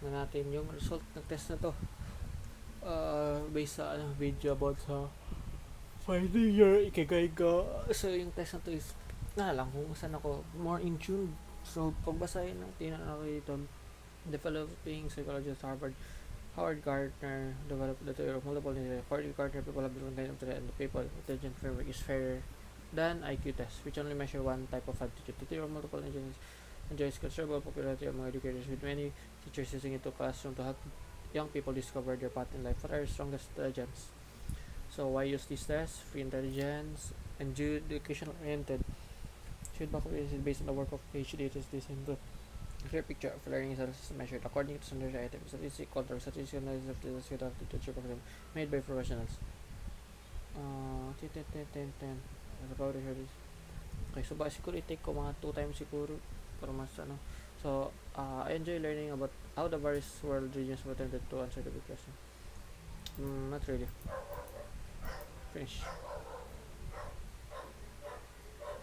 na natin yung result ng test na to. Based sa video about sa finding your ikigai ko. So yung test na to is lang kung saan ako more in tune. So pagbasahin natin ako dito, developing psychology at Howard Gardner developed the theory of multiple intelligence. Howard Gardner people have different kinds of intelligence, and the people intelligence framework is fairer than IQ tests, which only measure one type of aptitude. The theory of multiple intelligence enjoys considerable popularity among educators, with many teachers using it to classroom to help young people discover their path in life. What are strongest intelligence? So why use these tests? Free intelligence and educational oriented. Should back based on the work of PhD is designed to clear picture of learning is measured according to standard items. Statistical analysis of the suite of literature program made by professionals. 10. Okay, so ba siguro i-take ko mga 2 times siguro para mas ano. So, I enjoy learning about how the various world regions were attempted to answer the big question. Not really. Finish.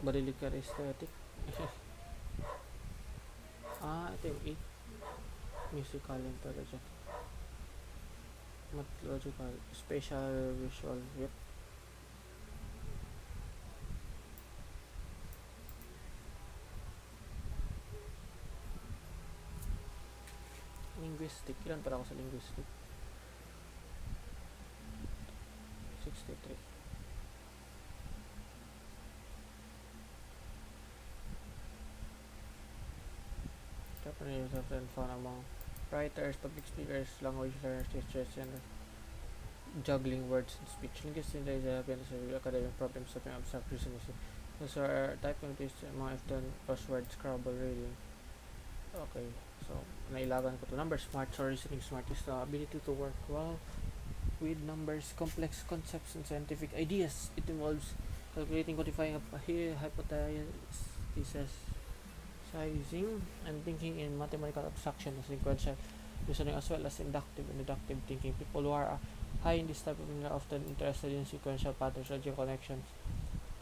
Balilical aesthetic. Ito yung 8. Musical intelligence. Logical. Spatial visual. Yep. Linguistic. Ilan para ako sa linguistic? 63. Japanese often found among writers, public speakers, language learners, teachers, and juggling words and speech. Linguistics is a academic problem solving abstract reasoning. Those are typing tests mga often crossword Scrabble reading. Okay, so nailagan ko to. Number smart or reasoning smart is the ability to work well with numbers, complex concepts, and scientific ideas. It involves calculating, quantifying, hypothesis, sizing, and thinking in mathematical abstraction, sequential reasoning, as well as inductive and deductive thinking. People who are high in this type of thinking are often interested in sequential patterns, logical connections,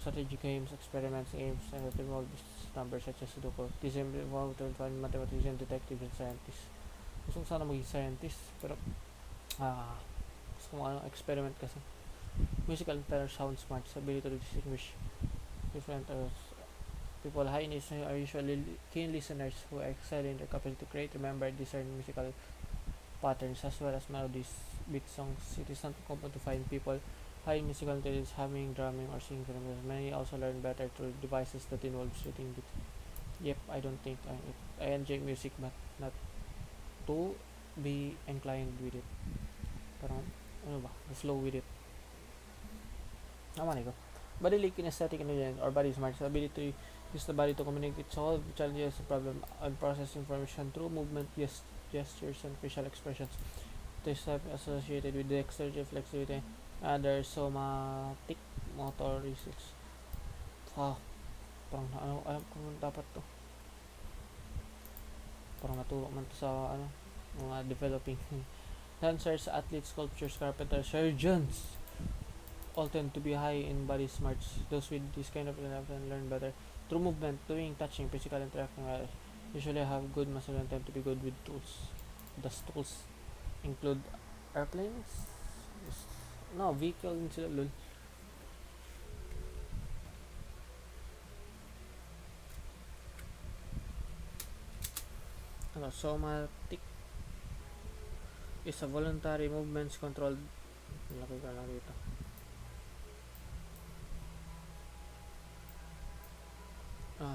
strategy games, experiments, games, and that involve numbers such as Sudoku. This involved to find mathematicians, detectives, and scientists. Gusto ko sana maging scientist, pero gusto ko experiment kasi. Musical intelligence sound smart, ability to distinguish different people high in this are usually keen listeners who excel in their capacity to create, remember, discern musical patterns as well as melodies, beat songs. It is not common to find people high in musical intelligence humming, drumming, or singing. Many also learn better through devices that involve shooting beats. Yep, I don't think I enjoy music, but not to be inclined with it. Parang, flow with it. Naman ko. Bodily kinesthetic intelligence or body smart ability to use the body to communicate, solve challenges, problem, and process information through movement, gestures, and facial expressions. This type associated with dexterity, flexibility, and their somatic motoristics. Parang alam ko dapat to. Parang naturo man to sa mga developing dancers, athletes, sculptors, carpenters, surgeons all tend to be high in body smarts. Those with this kind of often learn better through movement, doing, touching, physical interaction. Usually have good muscle and tend to be good with tools. Those tools include airplanes? No, vehicle din sila, lol. Somatic is a voluntary movements controlled. Laki ka lang dito.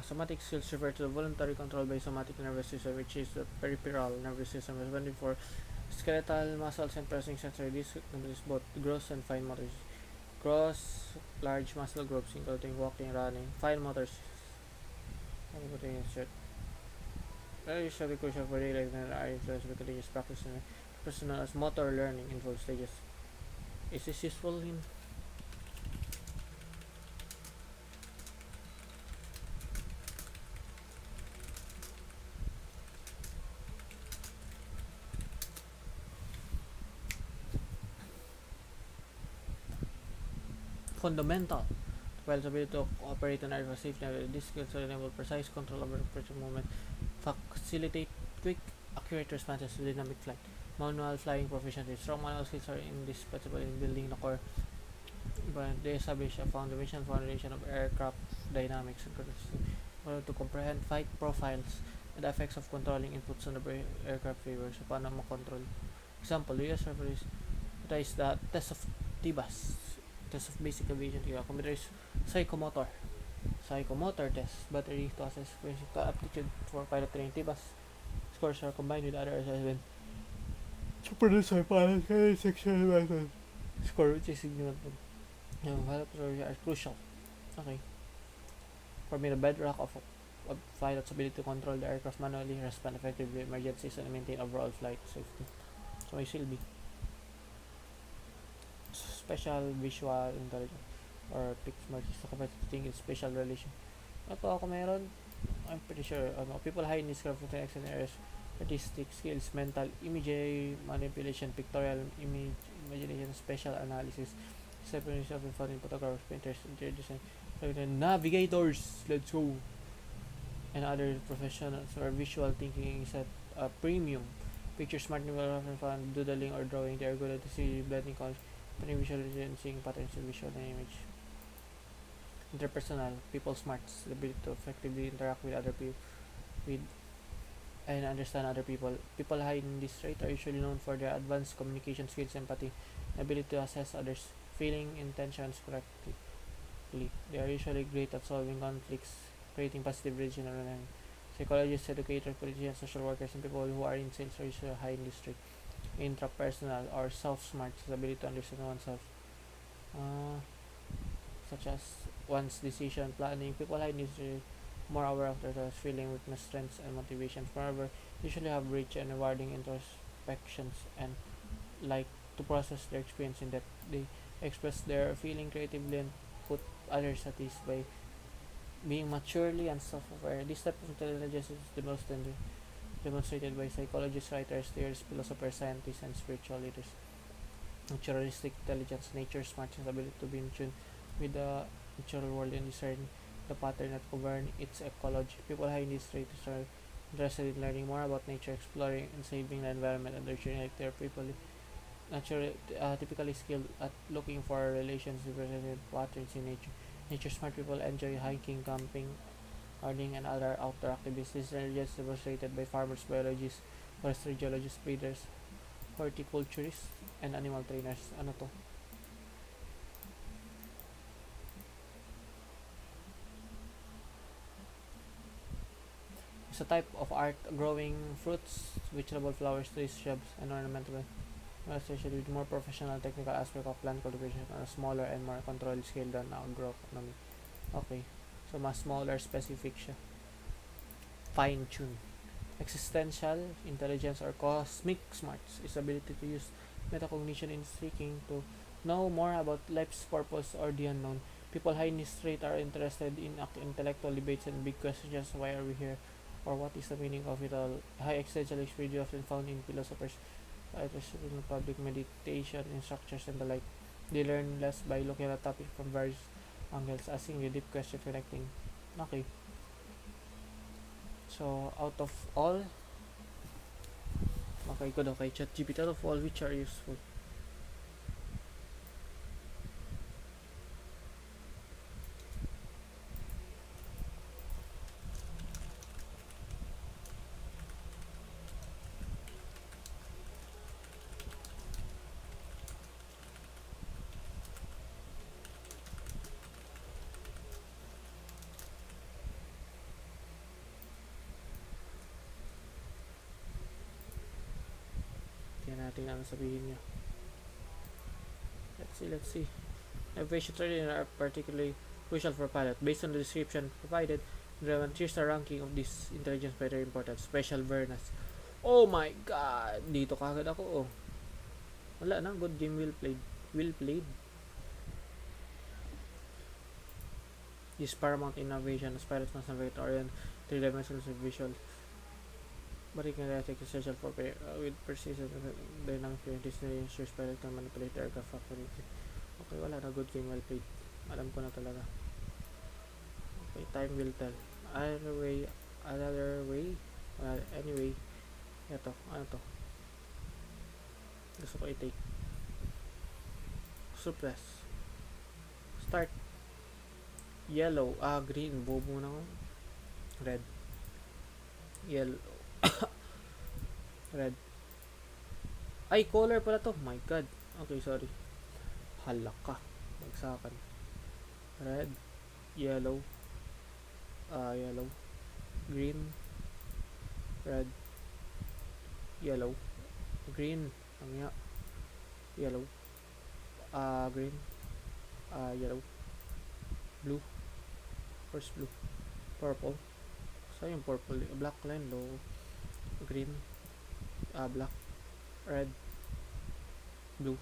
Somatic skills refer to the voluntary control by somatic nervous system, which is the peripheral nervous system responding for skeletal muscles and pressing sensory. This is both gross and fine motors. Gross, large muscle groups including walking, running. Fine motors. I'm putting in shirt. Very usually crucial for daily life and are influenced by continuous practice and personal as motor learning in full stages. Is this useful in fundamental while the ability to operate an aircraft safely. This skills will enable precise control over pressure movement, facilitate quick accurate responses to dynamic flight. Manual flying proficiency. Strong manual skills are indispensable in building the core, but they establish a foundation of aircraft dynamics and to comprehend flight profiles and the effects of controlling inputs on the aircraft behavior. So, paano makontrol? Example, US referees is the test of TBAS, test of basic aviation theory. Computerized psychomotor test, battery to assess physical aptitude for pilot training. TBAS scores are combined with other assessment to produce a pilot section method score, which is significant. Pilot are crucial. Okay. For me, the bedrock of pilot's ability to control the aircraft manually, respond effectively to emergencies, and maintain overall flight safety. So, may silbi. Special visual intelligence or PICSMART is the capacity to think in spatial relation. Ito ako meron, I'm pretty sure, people high in this craft of areas, artistic skills, mental imagery, manipulation, pictorial image, imagination, spatial analysis, separation of found in photographers, painters, interior design, navigators, let's go, and other professionals or visual thinking is at a premium. Picture smart people often found doodling or drawing. They are good at see blending colors, visualization, seeing patterns in visual and image. Interpersonal, people smarts, the ability to effectively interact with other people, with and understand other people. People high in this trait are usually known for their advanced communication skills, empathy, ability to assess others' feeling intentions correctly. They are usually great at solving conflicts, creating positive relational dynamics. Psychologists, educators, politicians, social workers, and people who are in sales are usually high in this trait. Intrapersonal or self-smarts, the ability to understand oneself, such as one's decision planning. People high in this trait more aware of their feeling, weakness, strengths, and motivations. Moreover, usually have rich and rewarding introspections and like to process their experience in depth. They express their feeling creatively and put others at ease by being maturely and self-aware. This type of intelligence is the most demonstrated by psychologists, writers, theorists, philosophers, scientists, and spiritual leaders. Naturalistic intelligence, nature smartness, ability to be in tune with the natural world and discern the pattern that govern its ecology. People high in these traits are interested in learning more about nature, exploring and saving the environment, and nurturing like their people typically skilled at looking for relations with patterns in nature. Nature smart people enjoy hiking, camping, gardening, and other outdoor activities. This is demonstrated by farmers, biologists, forestry geologists, breeders, horticulturists, and animal trainers. Ano to? It's a type of art growing fruits, vegetable, flowers, trees, shrubs, and ornamental, especially with more professional technical aspect of plant cultivation on a smaller and more controlled scale than agronomy. Okay, so mas smaller specific siya. Fine-tune. Existential intelligence or cosmic smarts is ability to use metacognition in seeking to know more about life's purpose or the unknown. People high in this trait are interested in intellectual debates and big questions: why are we here, or what is the meaning of it all. High existential experience often found in philosophers, writers, in public meditation instructors, and the like. They learn less by looking at a topic from various angles, asking a deep question, connecting. Okay. So, out of all, okay, good, okay, ChatGPT, out of all, which are useful? Tingnan natin ano sabihin niya. Let's see. Aviation training are particularly crucial for pilot. Based on the description provided, here's the ranking of this intelligence by their importance. Special awareness. Oh my god! Dito kagad ako, oh. Wala na, good game, well played. Well played. This paramount innovation as pilots must navigate orient 3 dimensions of visual. But it can take essential for with precision dynamic this ensures pilot can manipulate the aircraft accurately. Okay, wala na, good game, well played. Alam ko na talaga. Okay, time will tell. Anyway, Ito, ano to? Gusto ko i-take. Suppress. Start. Yellow. Green. Bobo na ko. Red. Yellow. Red. Ay, color pala to. My God. Okay, sorry. Halak ka. Bagsakan. Red. Yellow. Yellow. Green. Red. Yellow. Green. Ang yellow. Green. Yellow. Blue. First blue. Purple. So yung purple. Black line low. Green. Black. Red. Blue.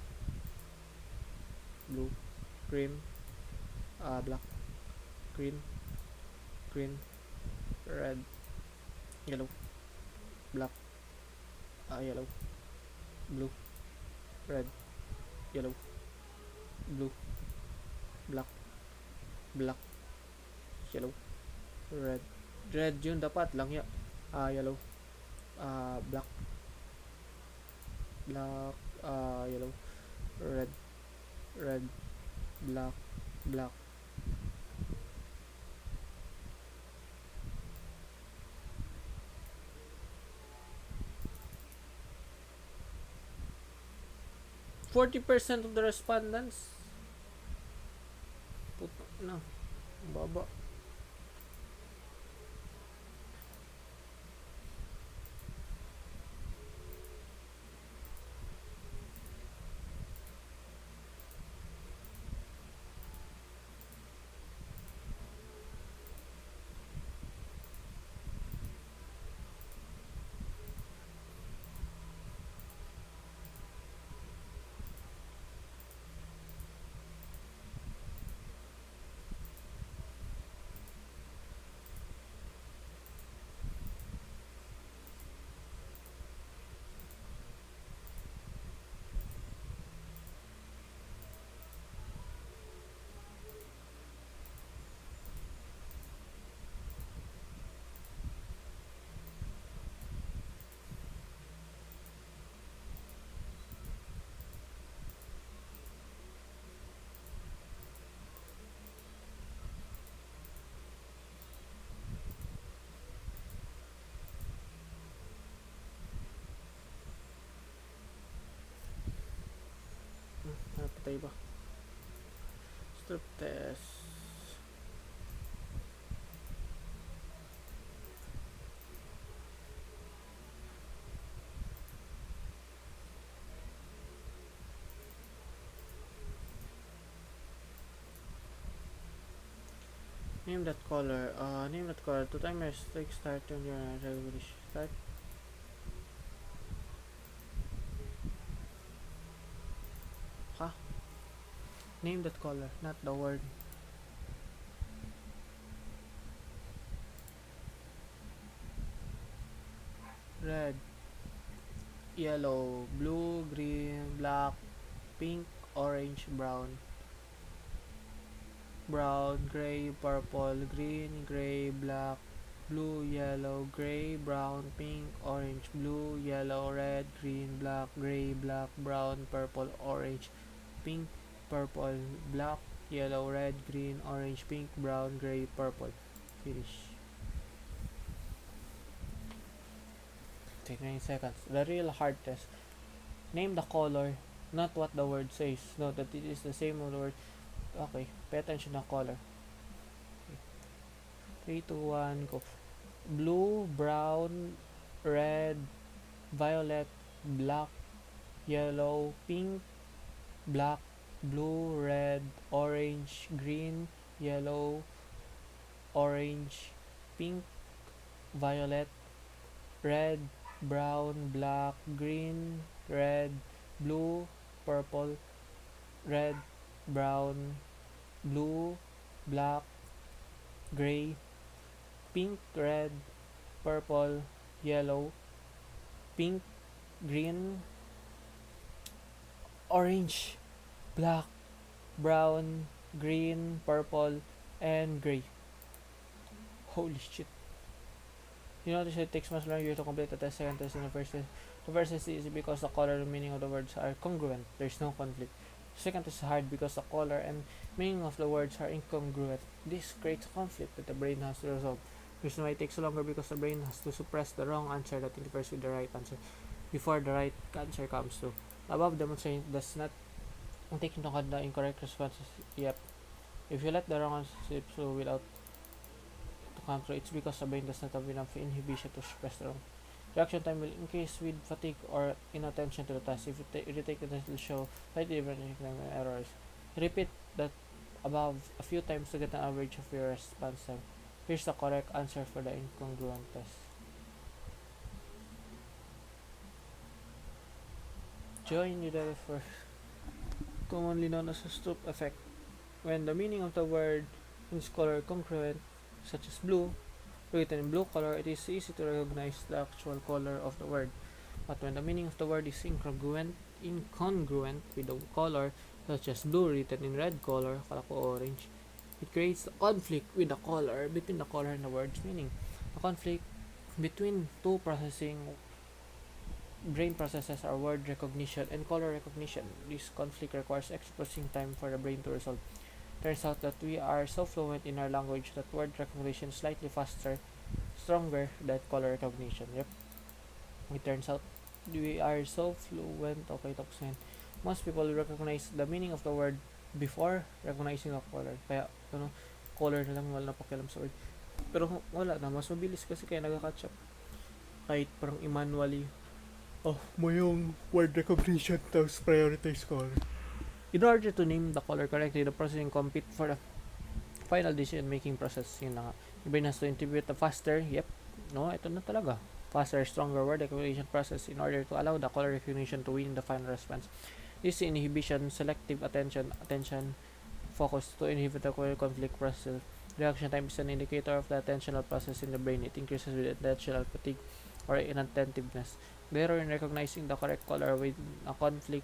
Blue. Green. Black. Green. Green. Red. Yellow. Black. Yellow. Blue. Red. Yellow. Blue. Black. Black. Yellow. Red. Red yun dapat lang ya. Yellow. Black. Black. Yellow. Red. Red. Black. Black. %40 of the respondents. Puto na. Baba. Patay ba? Strip test. Name that color. Name that color. 2 timers. Take start on your regulation. Start. Ha? Name that color, not the word. Red. Yellow. Blue. Green. Black. Pink. Orange. Brown. Brown. Gray. Purple. Green. Gray. Black. Blue. Yellow. Gray. Brown. Pink. Orange. Blue. Yellow. Red. Green. Black. Gray. Black. Brown. Purple. Orange. Pink. Purple. Black. Yellow. Red. Green. Orange. Pink. Brown. Gray. Purple. Finish. 9 seconds. The real hard test. Name the color, not what the word says. Note that it is the same of the word. Okay, pay attention to color. Okay. 3, 2, 1, go. Blue, brown, red, violet, black, yellow, pink, black, blue, red, orange, green, yellow, orange, pink, violet, red, brown, black, green, red, blue, purple, red, brown, blue, black, gray, pink, red, purple, yellow, pink, green, orange, black, brown, green, purple, and gray. Holy shit. You notice it takes much longer to complete the test second test in the first test. The first test is easy because the color and meaning of the words are congruent. There's no conflict. The second test is hard because the color and meaning of the words are incongruent. This creates conflict that the brain has to resolve. The reason why it takes longer because the brain has to suppress the wrong answer that interferes with the right answer before the right answer comes through. Above demonstrating does not take into account the incorrect responses. Yep. If you let the wrong answer slip through without to come through, it's because the brain does not have enough inhibition to suppress the wrong. Reaction time will increase with fatigue or inattention to the task. If you retake the test, will show slightly different errors. Repeat that above a few times to get an average of your response time. Here's the correct answer for the incongruent test. Join the for commonly known as a Stroop effect. When the meaning of the word is color congruent, such as blue, written in blue color, it is easy to recognize the actual color of the word. But when the meaning of the word is incongruent with the color, such as blue written in red color, kala ko orange, it creates a conflict with the color between the color and the word's meaning. A conflict between two processing brain processes are word recognition and color recognition. This conflict requires extra processing time for the brain to resolve. Turns out that we are so fluent in our language that word recognition is slightly faster, stronger than color recognition. Yep. It turns out we are so fluent. Okay, tapos na yun. Most people recognize the meaning of the word before recognizing the color. Kaya, color na lang, wala na pakialam sa word. Pero wala na, mas mabilis kasi kaya nagka-catch up. Kahit parang manually, mo yung word recognition tapos prioritize color. In order to name the color correctly, the processing compete for the final decision-making process. Yun na nga. Yung brain has to interpret the faster, ito na talaga. Faster, stronger word recognition process in order to allow the color recognition to win the final response. This inhibition, selective attention focus to inhibit the color conflict process. Reaction time is an indicator of the attentional process in the brain. It increases with attentional fatigue or inattentiveness. The error in recognizing the correct color with a conflict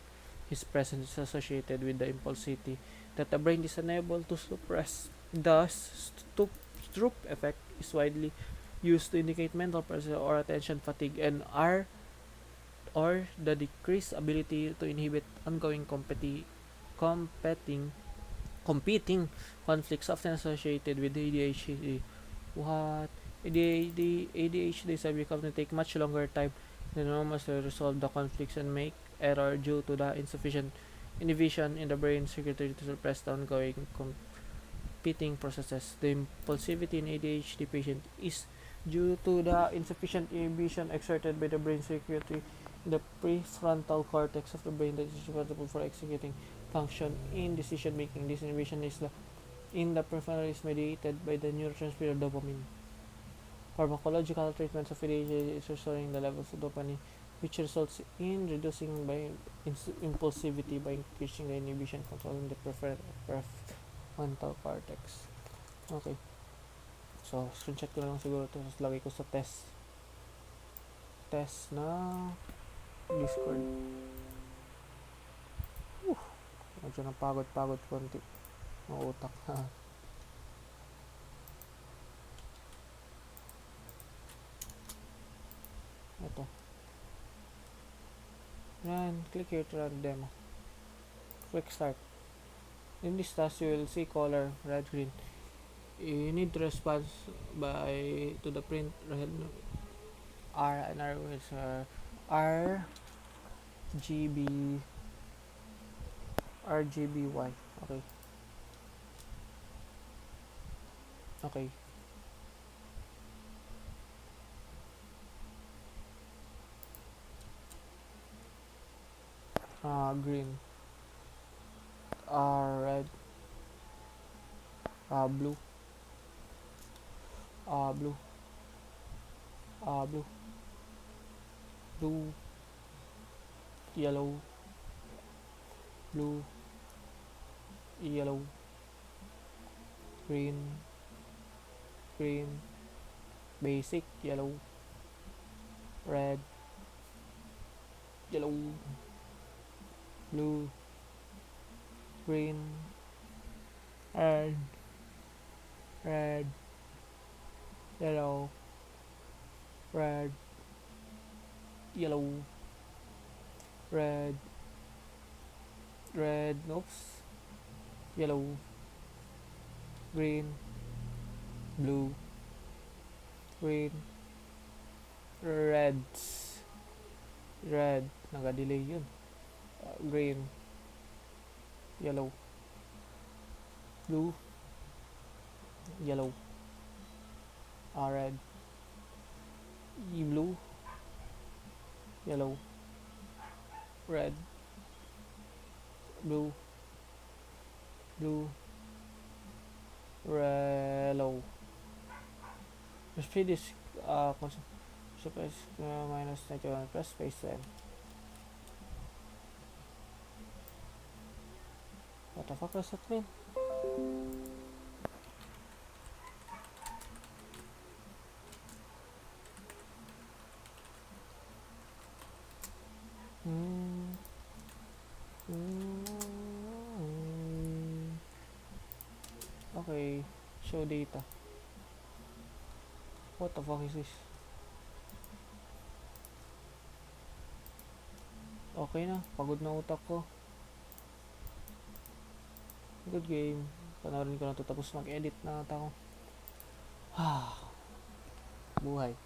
is present is associated with the impulsivity that the brain is unable to suppress. Thus, Stroop effect is widely used to indicate mental pressure or attention fatigue and or the decreased ability to inhibit ongoing competing conflicts often associated with ADHD. What? ADHD is become to take much longer time than normal to resolve the conflicts and make error due to the insufficient inhibition in the brain circuitry to suppress the ongoing competing processes. The impulsivity in ADHD patient is due to the insufficient inhibition exerted by the brain circuitry in the prefrontal cortex of the brain that is responsible for executing function in decision making. This inhibition is in the prefrontal is mediated by the neurotransmitter dopamine. Pharmacological treatments of ADHD is restoring the levels of dopamine, which results in reducing by impulsivity by increasing the inhibition controlling the prefrontal cortex. Okay. So, screenshot ko na lang siguro ito. Tapos lagay ko sa test na Discord. Medyo napagod konti. Ang utak. Ito. Yan. Click here to run demo. Quick start. In this task, you will see color red, green. You need to respond to the print red R and R is RGBY. Okay. Green. Red. Blue. Blue, yellow, blue, yellow, green, basic, yellow, red, yellow, blue, green, and red, yellow, red, yellow, red, red, oops, yellow, green, blue, green, reds, red, nag-delay yun, green, yellow, blue, yellow, red, blue, yellow, red, blue, blue, yellow. Speed is space minus 91 plus space 10. What the fuck does that mean? Okay, show data. What the fuck is this? Okay na, pagod na utak ko. Good game. Panoorin ko na to tapos mag-edit na ata ako. Buhay.